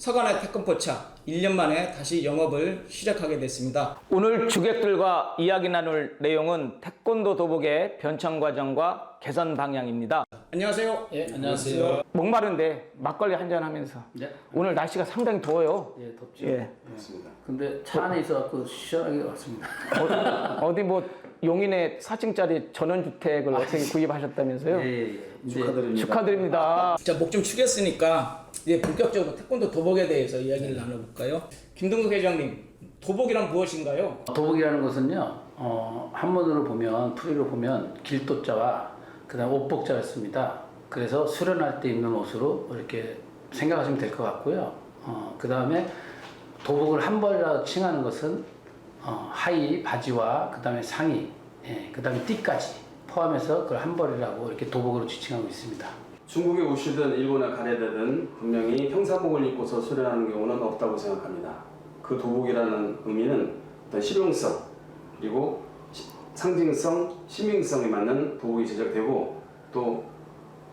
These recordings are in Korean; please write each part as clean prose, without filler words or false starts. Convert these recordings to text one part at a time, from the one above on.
서간의 태권포차 1년 만에 다시 영업을 시작하게 됐습니다. 오늘 주객들과 이야기 나눌 내용은 태권도 도복의 변천 과정과 개선 방향입니다. 안녕하세요. 예, 안녕하세요. 목마른데 막걸리 한잔 하면서 네. 오늘 날씨가 상당히 더워요. 예, 덥죠. 예. 맞습니다. 근데 차 안에 있어갖고 시원하게 왔습니다. 어디 뭐 용인에 4층짜리 전원주택을 어떻게 구입하셨다면서요? 예. 축하드립니다. 자, 목 좀 축였으니까 이제 본격적으로 태권도 도복에 대해서 이야기를 나눠볼까요? 김동석 회장님, 도복이란 무엇인가요? 도복이라는 것은요, 한문으로 보면, 풀이로 보면 길도자와 그다음 옷복자가 있습니다. 그래서 수련할 때 입는 옷으로 이렇게 생각하시면 될 것 같고요. 그 다음에 도복을 한 벌이라고 칭하는 것은 하의, 바지와 그 다음에 상의, 그 다음에 띠까지 포함해서 그걸 한 벌이라고 이렇게 도복으로 지칭하고 있습니다. 중국에 오시든 일본에 가려되든 분명히 평사복을 입고서 수련하는 경우는 없다고 생각합니다. 그 도복이라는 의미는 어떤 실용성 그리고 상징성, 시민성에 맞는 도복이 제작되고 또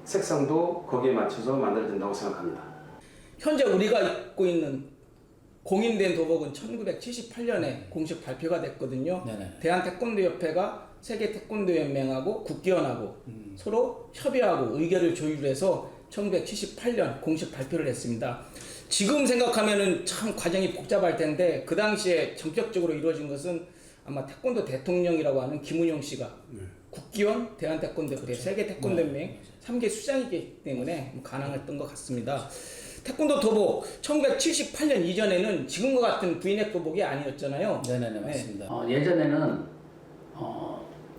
색상도 거기에 맞춰서 만들어진다고 생각합니다. 현재 우리가 입고 있는 공인된 도복은 1978년에 공식 발표가 됐거든요. 네네. 대한태권도협회가 세계태권도연맹하고 국기원하고 서로 협의하고 의견을 조율해서 1978년 공식 발표를 했습니다. 지금 생각하면은 참 과정이 복잡할 텐데 그 당시에 전격적으로 이루어진 것은 아마 태권도 대통령이라고 하는 김은용 씨가 국기원, 대한태권도 그래 세계태권도연맹 3개 수장이기 때문에 가능했던 것 같습니다. 태권도 도복 1978년 이전에는 지금과 같은 V넥 도복이 아니었잖아요. 네네네, 맞습니다. 예전에는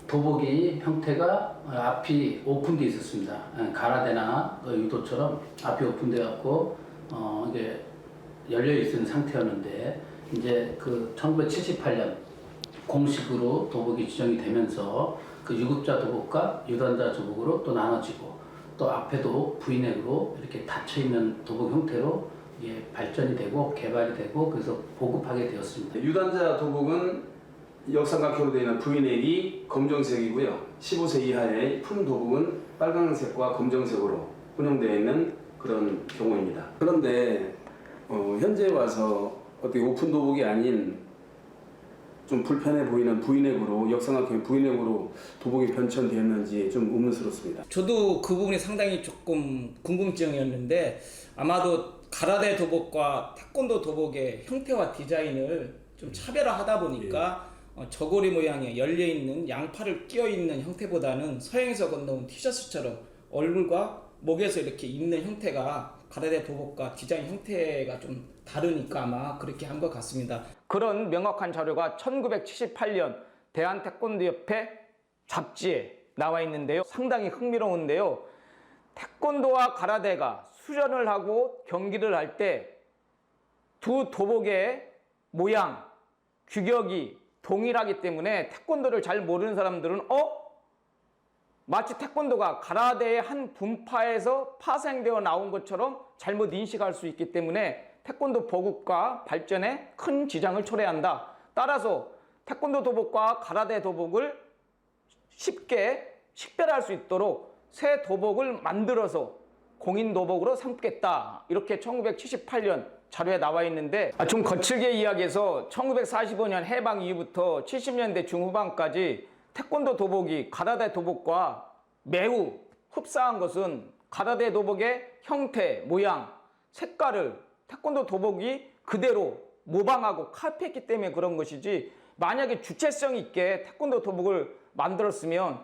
도복이 형태가 앞이 오픈되어 있었습니다. 가라데나 유도처럼 앞이 오픈되어 갖고 이게 열려 있는 상태였는데 이제 그 1978년 공식으로 도복이 지정이 되면서 그 유급자 도복과 유단자 도복으로 또 나눠지고 또 앞에도 V넥으로 이렇게 닫혀 있는 도복 형태로 발전이 되고 개발이 되고 그래서 보급하게 되었습니다. 유단자 도복은 역삼각형으로 되어 있는 V넥이 검정색이고요. 15세 이하의 품 도복은 빨간색과 검정색으로 혼용되어 있는 그런 경우입니다. 그런데 현재 와서 어떻게 오픈 도복이 아닌 좀 불편해 보이는 V넥으로 역삼각형 V넥으로 도복이 변천되었는지 좀 의문스럽습니다. 저도 그 부분이 상당히 조금 궁금증이었는데 아마도 가라데 도복과 태권도 도복의 형태와 디자인을 좀 차별화하다 보니까 저고리 모양의 열려있는 양팔을 끼어있는 형태보다는 서양에서 건너온 티셔츠처럼 얼굴과 목에서 이렇게 입는 형태가 가라데 도복과 디자인 형태가 좀 다르니까 아마 그렇게 한 것 같습니다. 그런 명확한 자료가 1978년 대한태권도협회 잡지에 나와 있는데요. 상당히 흥미로운데요. 태권도와 가라데가 수련을 하고 경기를 할 때 두 도복의 모양, 규격이 동일하기 때문에 태권도를 잘 모르는 사람들은 마치 태권도가 가라데의 한 분파에서 파생되어 나온 것처럼 잘못 인식할 수 있기 때문에 태권도 보급과 발전에 큰 지장을 초래한다. 따라서 태권도 도복과 가라데 도복을 쉽게 식별할 수 있도록 새 도복을 만들어서 공인 도복으로 삼겠다. 이렇게 1978년 자료에 나와 있는데 좀 거칠게 이야기해서 1945년 해방 이후부터 70년대 중후반까지 태권도 도복이 가라데 도복과 매우 흡사한 것은 가라데 도복의 형태, 모양, 색깔을 태권도 도복이 그대로 모방하고 카피했기 때문에 그런 것이지 만약에 주체성 있게 태권도 도복을 만들었으면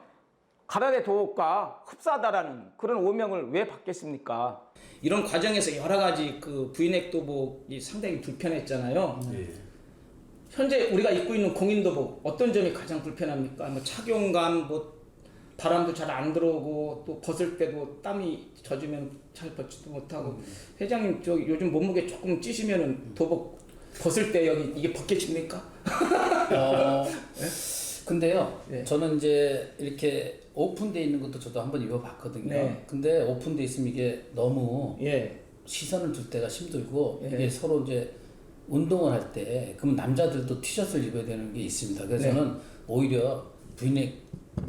가라데 도복과 흡사하다라는 그런 오명을 왜 받겠습니까? 이런 과정에서 여러 가지 그 V넥 도복이 상당히 불편했잖아요. 현재 우리가 입고 있는 공인 도복 어떤 점이 가장 불편합니까? 뭐 착용감, 뭐 바람도 잘 안 들어오고 또 벗을 때도 땀이 젖으면 잘 벗지도 못하고. 회장님 저 요즘 몸무게 조금 찌시면은 도복 벗을 때 여기 이게 벗겨집니까? 근데요, 네. 저는 이제 이렇게 오픈되어 있는 것도 저도 한번 입어봤거든요. 네. 근데 오픈되어 있으면 이게 너무 예. 시선을 둘 때가 힘들고 네. 이게 서로 이제 운동을 할 때 그러면 남자들도 티셔츠를 입어야 되는 게 있습니다. 그래서 네. 저는 오히려 V넥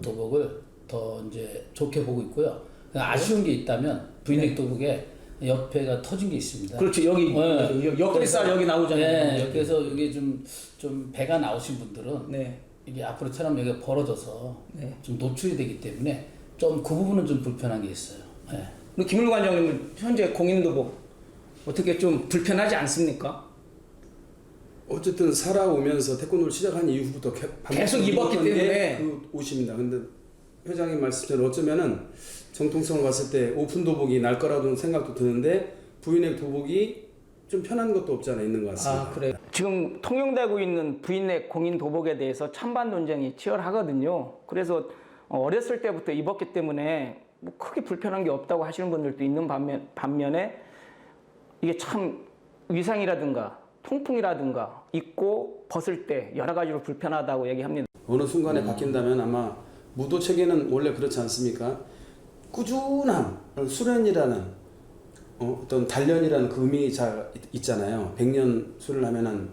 도복을 더 이제 좋게 보고 있고요. 아쉬운 게 있다면 V넥 도복에 옆에가 터진 게 있습니다. 그렇죠. 여기 네. 옆구리살 여기 나오잖아요. 네. 그래서 이게 좀 배가 나오신 분들은 네. 이게 앞으로처럼 여기가 벌어져서 네. 좀 노출이 되기 때문에 좀 그 부분은 좀 불편한 게 있어요. 네. 우리 김일구 관장님은 현재 공인도복 어떻게 좀 불편하지 않습니까? 어쨌든 살아오면서 태권도를 시작한 이후부터 계속 입었기 때문에. 그 옷입니다. 근데 회장님 말씀처럼 어쩌면은 정통성을 봤을 때 오픈 도복이 날 거라고는 생각도 드는데 부인의 도복이 좀 편한 것도 없지 않아 있는 것 같습니다. 아, 그래. 지금 통용되고 있는 부인의 공인 도복에 대해서 찬반 논쟁이 치열하거든요. 그래서 어렸을 때부터 입었기 때문에 뭐 크게 불편한 게 없다고 하시는 분들도 있는 반면에 이게 참 위상이라든가 통풍이라든가 입고 벗을 때 여러 가지로 불편하다고 얘기합니다. 어느 순간에 바뀐다면 아마 무도 체계는 원래 그렇지 않습니까? 꾸준함, 수련이라는 어떤 단련이라는 그 의미 잘 있잖아요. 100년 수련을 하면은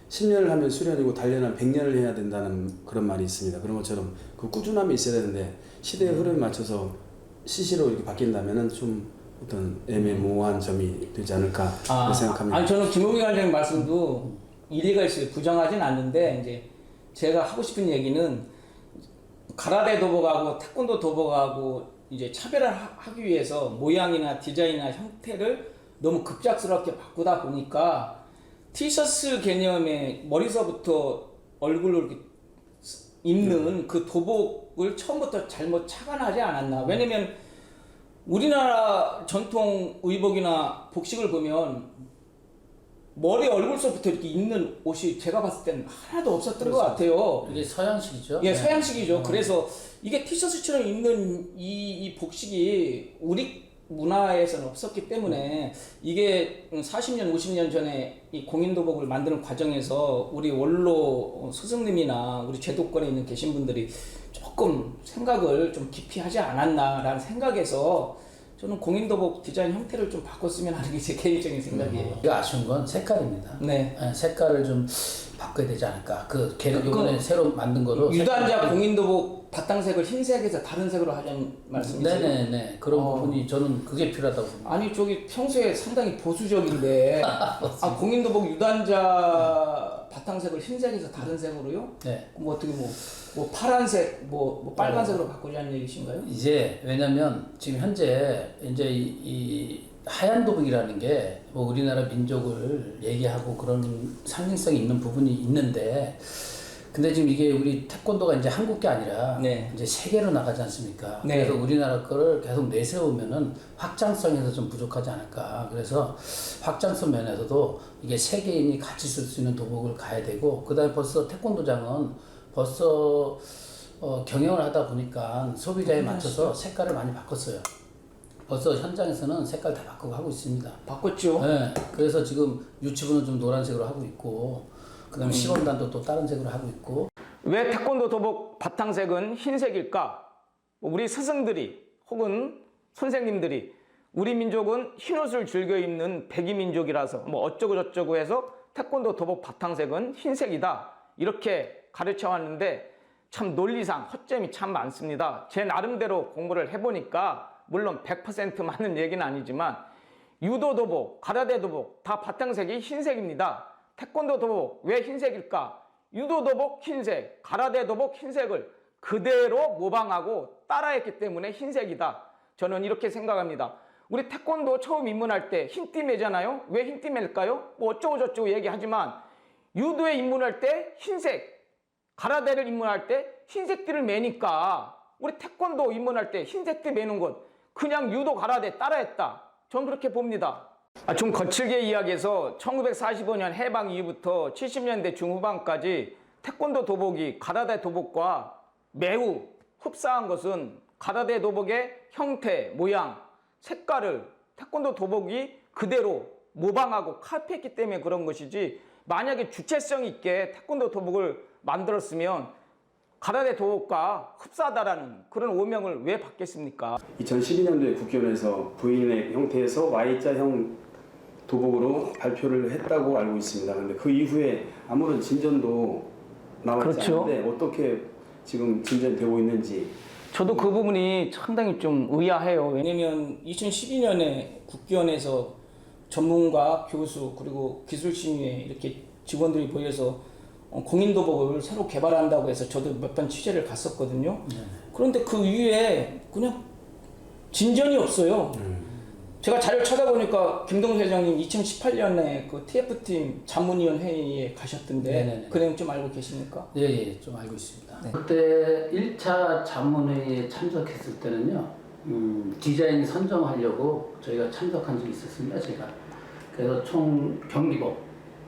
10년을 하면 수련이고 단련을 100년을 해야 된다는 그런 말이 있습니다. 그런 것처럼 그 꾸준함이 있어야 되는데 시대의 흐름에 맞춰서 시시로 이렇게 바뀐다면은 좀 어떤 애매모호한 점이 되지 않을까 생각합니다. 아니 저는 김용희 관장님 말씀도 일리가 있어요. 부정하진 않는데 이제 제가 하고 싶은 얘기는 가라데 도복하고 태권도 도복하고 이제 차별을 하기 위해서 모양이나 디자인이나 형태를 너무 급작스럽게 바꾸다 보니까 티셔츠 개념의 머리서부터 얼굴로 이렇게 입는 그 도복을 처음부터 잘못 착안하지 않았나. 왜냐면 우리나라 전통 의복이나 복식을 보면 머리 얼굴서부터 이렇게 입는 옷이 제가 봤을 때는 하나도 없었던 것 같아요. 이게 서양식이죠. 예, 서양식이죠. 그래서 이게 티셔츠처럼 입는 이 복식이 우리 문화에서는 없었기 때문에 이게 40년, 50년 전에 이 공인도복을 만드는 과정에서 우리 원로 스승님이나 우리 제도권에 있는 계신 분들이 조금 생각을 좀 깊이 하지 않았나라는 생각에서 저는 공인도복 디자인 형태를 좀 바꿨으면 하는 게 제 개인적인 생각이에요. 이거 아쉬운 건 색깔입니다. 네. 색깔을 좀 바꿔야 되지 않을까. 이번에 새로 만든 거로. 유단자 공인도복 바탕색을 흰색에서 다른 색으로 하자는 말씀이세요? 네네네. 그런 부분이 저는 그게 필요하다고 봅니다. 아니 저기 평소에 상당히 보수적인데 공인도복 유단자 바탕색을 흰색에서 다른 색으로요? 네. 그럼 어떻게 뭐 파란색 뭐 빨간색으로 바꾸자는 얘기신가요? 이제 왜냐면 지금 현재 이제 이 하얀 도복이라는 게 뭐 우리나라 민족을 얘기하고 그런 상징성이 있는 부분이 있는데 근데 지금 이게 우리 태권도가 이제 한국 게 아니라 네. 이제 세계로 나가지 않습니까? 네. 그래서 우리나라 거를 계속 내세우면은 확장성에서 좀 부족하지 않을까. 그래서 확장성 면에서도 이게 세계인이 같이 쓸 수 있는 도복을 가야 되고 그다음에 벌써 태권도장은 벌써 경영을 하다 보니까 소비자에 맞춰서 색깔을 많이 바꿨어요. 벌써 현장에서는 색깔 다 바꾸고 하고 있습니다. 바꿨죠. 네. 그래서 지금 유치부는 좀 노란색으로 하고 있고 그다음에 시범단도 또 다른 색으로 하고 있고. 왜 태권도 도복 바탕색은 흰색일까? 우리 스승들이 혹은 선생님들이 우리 민족은 흰옷을 즐겨 입는 백이 민족이라서 뭐 어쩌고 저쩌고 해서 태권도 도복 바탕색은 흰색이다 이렇게 가르쳐 왔는데 참 논리상 허점이 참 많습니다. 제 나름대로 공부를 해보니까 물론 100% 맞는 얘기는 아니지만 유도 도복, 가라데 도복 다 바탕색이 흰색입니다. 태권도 도복 왜 흰색일까? 유도 도복 흰색, 가라데 도복 흰색을 그대로 모방하고 따라했기 때문에 흰색이다. 저는 이렇게 생각합니다. 우리 태권도 처음 입문할 때 흰띠 매잖아요. 왜 흰띠 맬까요? 뭐 어쩌고 저쩌고 얘기하지만 유도에 입문할 때 흰색, 가라데를 입문할 때 흰색 띠를 매니까 우리 태권도 입문할 때 흰색 띠 매는 것 그냥 유도 가라데 따라했다. 전 그렇게 봅니다. 좀 거칠게 이야기해서 1945년 해방 이후부터 70년대 중후반까지 태권도 도복이 가라데 도복과 매우 흡사한 것은 가라데 도복의 형태, 모양, 색깔을 태권도 도복이 그대로 모방하고 카피했기 때문에 그런 것이지 만약에 주체성 있게 태권도 도복을 만들었으면 가라데 도복과 흡사하다라는 그런 오명을 왜 받겠습니까? 2012년도에 국교원에서 부인의 형태에서 Y자형 도복으로 발표를 했다고 알고 있습니다. 근데 그 이후에 아무런 진전도 나왔지 그렇죠. 않는데 어떻게 지금 진전되고 있는지 저도 그 부분이 상당히 좀 의아해요. 왜냐면 2012년에 국기원에서 전문가, 교수, 그리고 기술신유회 이렇게 직원들이 모여서 공인도복을 새로 개발한다고 해서 저도 몇 번 취재를 갔었거든요. 그런데 그 이후에 그냥 진전이 없어요. 제가 자료를 찾아보니까 김동수 회장님 2018년에 그 TF팀 자문위원 회의에 가셨던데 네네네. 그 내용 좀 알고 계십니까? 예, 좀 알고 있습니다. 네. 그때 1차 자문회의에 참석했을 때는요, 디자인 선정하려고 저희가 참석한 적이 있었습니다, 제가. 그래서 총 경비법,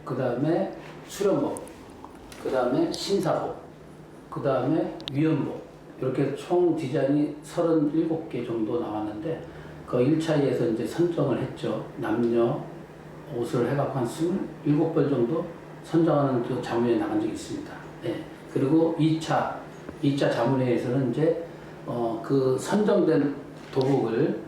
그 다음에 수련법, 그 다음에 심사법, 그 다음에 위원법, 이렇게 총 디자인이 37개 정도 나왔는데, 그 1차에서 이제 선정을 했죠. 남녀 옷을 해갖고 한 27벌 정도 선정하는 그 자문회에 나간 적이 있습니다. 네. 그리고 2차 자문회에서는 이제 그 선정된 도복을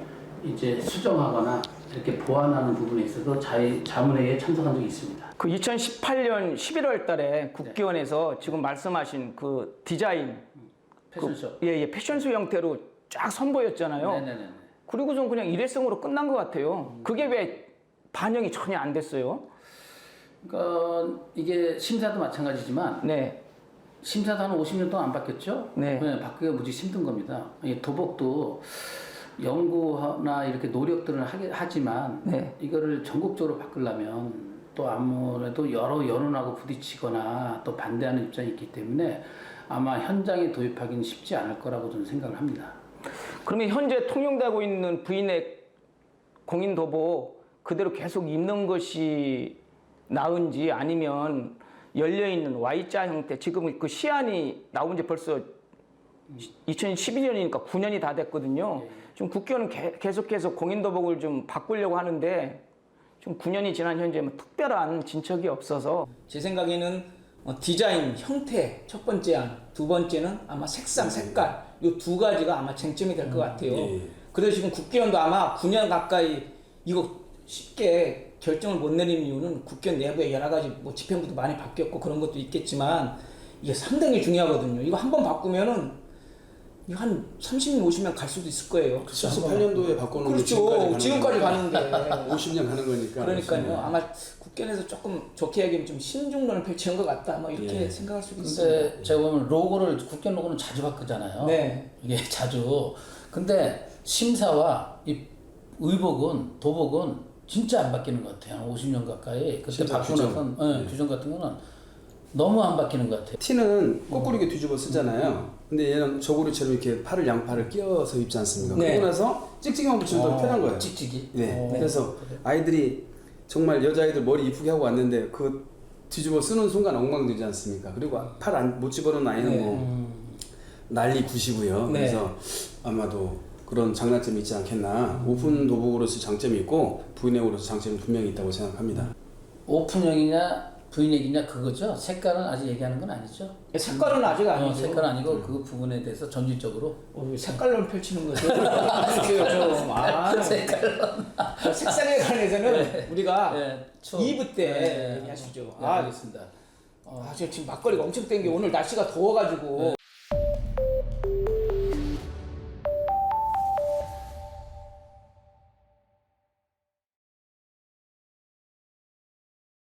이제 수정하거나 이렇게 보완하는 부분에 있어서 자문회에 참석한 적이 있습니다. 그 2018년 11월 달에 국기원에서 지금 말씀하신 그 디자인 패션쇼. 예, 패션쇼 형태로 쫙 선보였잖아요. 네네네. 그리고 좀 그냥 일회성으로 끝난 것 같아요. 그게 왜 반영이 전혀 안 됐어요? 그러니까 이게 심사도 마찬가지지만 네. 심사도 한 50년 동안 안 바뀌었죠? 네. 바꾸기가 무지 힘든 겁니다. 이 도복도 연구나 이렇게 노력들은 하지만 네. 이거를 전국적으로 바꾸려면 또 아무래도 여러 여론하고 부딪히거나 또 반대하는 입장이 있기 때문에 아마 현장에 도입하기는 쉽지 않을 거라고 저는 생각을 합니다. 그러면 현재 통용되고 있는 부인의 공인도복 그대로 계속 입는 것이 나은지 아니면 열려있는 Y자 형태 지금 그 시안이 나온 지 벌써 2012년이니까 9년이 다 됐거든요. 지금 국기원은 계속해서 공인도복을 좀 바꾸려고 하는데 지금 9년이 지난 현재 뭐 특별한 진척이 없어서 제 생각에는 디자인, 형태 첫 번째 안, 두 번째는 아마 색상, 색깔 이 두 가지가 아마 쟁점이 될 것 같아요. 그래서 지금 국기원도 아마 9년 가까이 이거 쉽게 결정을 못 내리는 이유는 국기원 내부에 여러 가지 뭐 집행부도 많이 바뀌었고 그런 것도 있겠지만 이게 상당히 중요하거든요. 이거 한번 바꾸면은 이거 한 30년, 50년 갈 수도 있을 거예요. 78년도에 바꿔놓은 게 그렇죠. 지금까지 가는데 50년 가는 거니까. 그러니까요. 아마 국견에서 조금 좋게 얘기하면 좀 신중론을 펼치는 것 같다. 뭐 이렇게 생각할 수도 있습니다. 근데 제가 보면 로고를 국견 로고는 자주 바꾸잖아요. 네. 이게 자주. 근데 심사와 이 의복은 도복은 진짜 안 바뀌는 것 같아요. 한 50년 가까이. 그때 심사 바꾸는 규정 같은 거는 너무 안 바뀌는 것 같아요. 티는 거꾸로 이렇게 뒤집어 쓰잖아요. 근데 얘는 저고리처럼 이렇게 양팔을 끼워서 입지 않습니까? 네. 그러고 나서 찍찍이만 붙이면 더 편한 거예요. 찍찍이. 네. 그래서 아이들이 정말 여자아이들 머리 이쁘게 하고 왔는데 그 뒤집어 쓰는 순간 엉망되지 않습니까? 그리고 팔 못 집어넣은 아이는 뭐 난리 굿이고요. 네. 그래서 아마도 그런 장단점이 있지 않겠나. 오픈 도복으로서 장점이 있고 V넥으로서 장점이 분명히 있다고 생각합니다. 오픈형이냐 V넥이냐 그거죠. 색깔은 아직 얘기하는 건 아니죠. 색깔은 아직 아니죠. 색깔 아니고 그 부분에 대해서 전질적으로 색깔론 펼치는 거죠. 그렇죠. 좀. 색상에 관해서는 우리가 2부 때 얘기하시죠. 알겠습니다. 지금 막걸리가 엄청 땡겨 오늘 날씨가 더워가지고